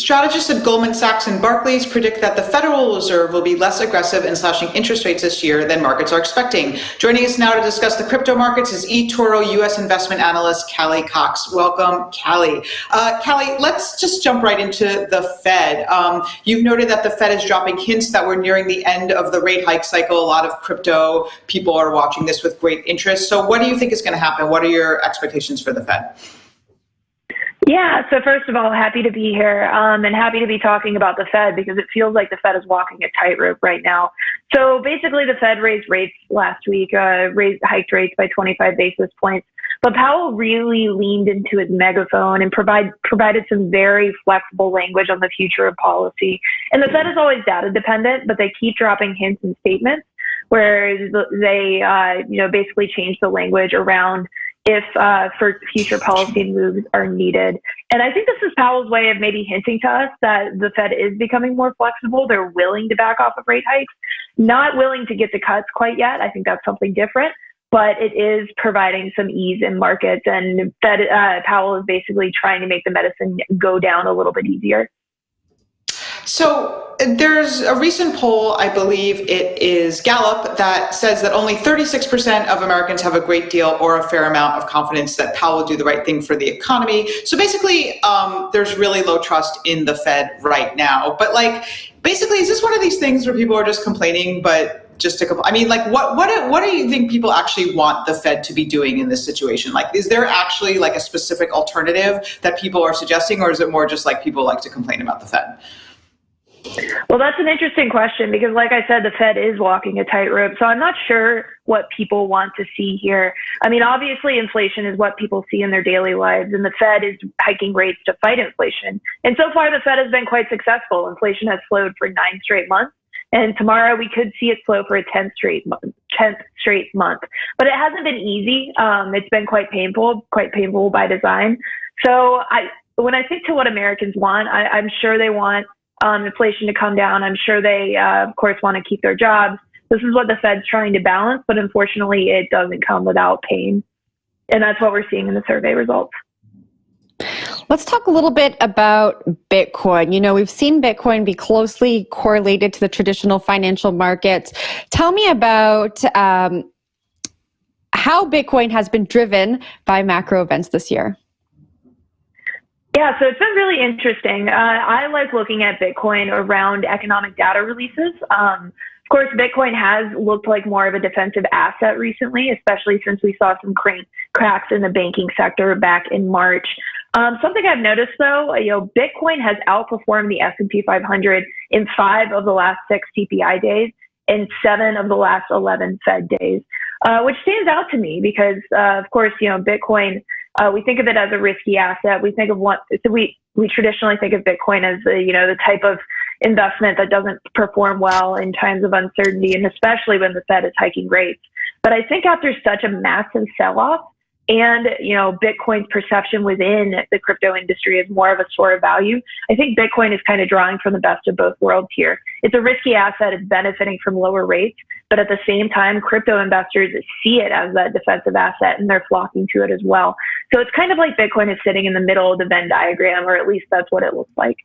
Strategists at Goldman Sachs and Barclays predict that the Federal Reserve will be less aggressive in slashing interest rates this year than markets are expecting. Joining us now to discuss the crypto markets is eToro U.S. investment analyst Callie Cox. Welcome, Callie. Callie, let's just jump right into the Fed. You've noted that the Fed is dropping hints that we're nearing the end of the rate hike cycle. A lot of crypto people are watching this with great interest. So what do you think is going to happen? What are your expectations for the Fed? Yeah, so first of all, happy to be here and happy to be talking about the Fed because it feels like the Fed is walking a tightrope right now. So basically the Fed raised rates last week, hiked rates by 25 basis points, but Powell really leaned into his megaphone and provided some very flexible language on the future of policy. And the Fed is always data dependent, but they keep dropping hints and statements where they basically change the language around if for future policy moves are needed. And I think this is Powell's way of maybe hinting to us that the Fed is becoming more flexible. They're willing to back off of rate hikes, not willing to get the cuts quite yet. I think that's something different, but it is providing some ease in markets. And Powell is basically trying to make the medicine go down a little bit easier. So there's a recent poll, I believe it is Gallup, that says that only 36% of Americans have a great deal or a fair amount of confidence that Powell will do the right thing for the economy. So basically, there's really low trust in the Fed right now. But basically, is this one of these things where people are just complaining, but just to complain? I mean, what do you think people actually want the Fed to be doing in this situation? Is there actually a specific alternative that people are suggesting, or is it more just people like to complain about the Fed? Well, that's an interesting question because, like I said, the Fed is walking a tightrope. So I'm not sure what people want to see here. I mean, obviously, inflation is what people see in their daily lives, and the Fed is hiking rates to fight inflation. And so far, the Fed has been quite successful. Inflation has slowed for 9 straight months, and tomorrow we could see it slow for a 10th straight month. But it hasn't been easy. It's been quite painful by design. So when I think to what Americans want, I'm sure they want inflation to come down. I'm sure they, of course, want to keep their jobs. This is what the Fed's trying to balance, but unfortunately, it doesn't come without pain. And that's what we're seeing in the survey results. Let's talk a little bit about Bitcoin. We've seen Bitcoin be closely correlated to the traditional financial markets. Tell me about how Bitcoin has been driven by macro events this year. Yeah, so it's been really interesting. I like looking at Bitcoin around economic data releases. Of course, Bitcoin has looked like more of a defensive asset recently, especially since we saw some cracks in the banking sector back in March. Something I've noticed, though, Bitcoin has outperformed the S&P 500 in 5 of the last 6 CPI days and 7 of the last 11 Fed days, which stands out to me because, of course, Bitcoin. We think of it as a risky asset. We think of we traditionally think of Bitcoin as the type of investment that doesn't perform well in times of uncertainty, and especially when the Fed is hiking rates. But I think after such a massive sell-off, and Bitcoin's perception within the crypto industry is more of a store of value, I think Bitcoin is kind of drawing from the best of both worlds here. It's a risky asset. It's benefiting from lower rates, but at the same time, crypto investors see it as that defensive asset, and they're flocking to it as well. So it's kind of like Bitcoin is sitting in the middle of the Venn diagram, or at least that's what it looks like.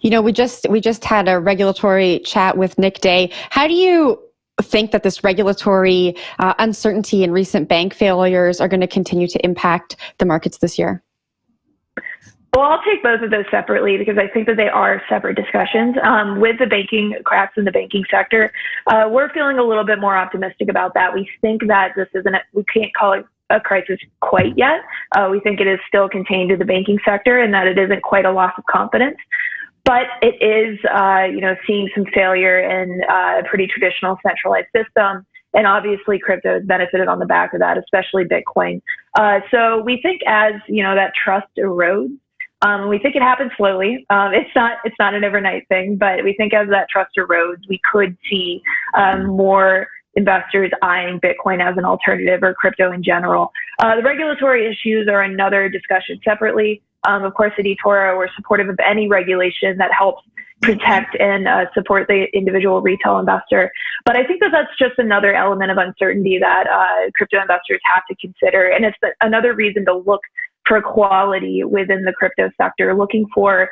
We just had a regulatory chat with Nick Day. How do you think that this regulatory uncertainty and recent bank failures are going to continue to impact the markets this year? Well, I'll take both of those separately because I think that they are separate discussions. With the banking cracks in the banking sector, we're feeling a little bit more optimistic about that. We think that we can't call it a crisis quite yet. We think it is still contained to the banking sector and that it isn't quite a loss of confidence. But it is, seeing some failure in a pretty traditional centralized system. And obviously, crypto has benefited on the back of that, especially Bitcoin. So we think as, that trust erodes, we think it happens slowly. It's not an overnight thing, but we think as that trust erodes, we could see more investors eyeing Bitcoin as an alternative or crypto in general. The regulatory issues are another discussion separately. Of course, at eToro, we're supportive of any regulation that helps protect and support the individual retail investor. But I think that that's just another element of uncertainty that crypto investors have to consider. And it's another reason to look for quality within the crypto sector, looking for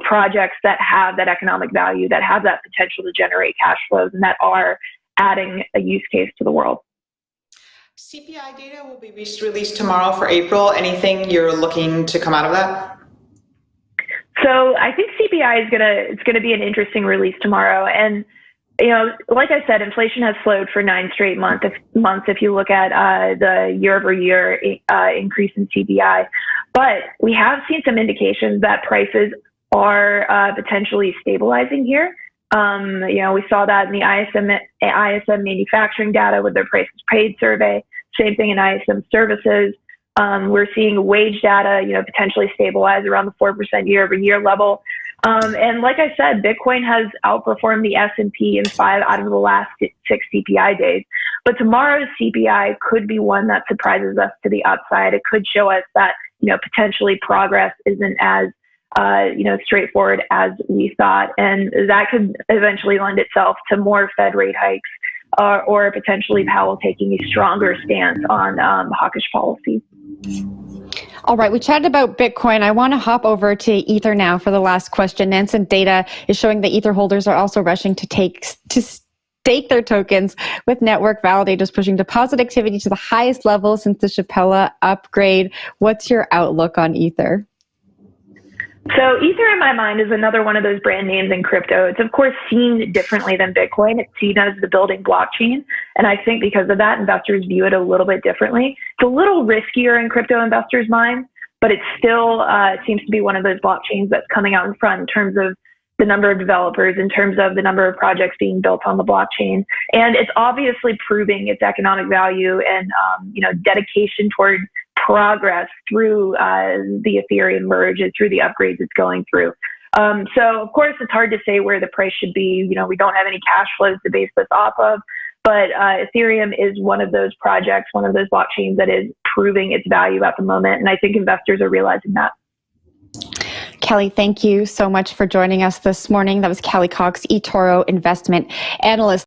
projects that have that economic value, that have that potential to generate cash flows, and that are adding a use case to the world. CPI data will be released tomorrow for April. Anything you're looking to come out of that? So I think CPI is gonna be an interesting release tomorrow. And like I said, inflation has slowed for 9 straight months. If you look at the year-over-year increase in CPI, but we have seen some indications that prices are potentially stabilizing here. We saw that in the ISM manufacturing data with their prices paid survey. Same thing in ISM services. We're seeing wage data, potentially stabilize around the 4% year-over-year level. And like I said, Bitcoin has outperformed the S&P in 5 out of the last 6 CPI days. But tomorrow's CPI could be one that surprises us to the upside. It could show us that, potentially progress isn't as, straightforward as we thought. And that could eventually lend itself to more Fed rate hikes or potentially Powell taking a stronger stance on hawkish policy. All right, we chatted about Bitcoin. I want to hop over to Ether now for the last question. Nansen data is showing that Ether holders are also rushing to stake their tokens, with network validators pushing deposit activity to the highest level since the Chapella upgrade. What's your outlook on Ether? So Ether, in my mind, is another one of those brand names in crypto. It's, of course, seen differently than Bitcoin. It's seen as the building blockchain. And I think because of that, investors view it a little bit differently. It's a little riskier in crypto investors' minds, but it's still it seems to be one of those blockchains that's coming out in front in terms of the number of developers, in terms of the number of projects being built on the blockchain. And it's obviously proving its economic value and, dedication toward progress through the Ethereum merge and through the upgrades it's going through. So, of course, it's hard to say where the price should be. We don't have any cash flows to base this off of. But Ethereum is one of those projects, one of those blockchains that is proving its value at the moment. And I think investors are realizing that. Callie, thank you so much for joining us this morning. That was Callie Cox, eToro investment analyst.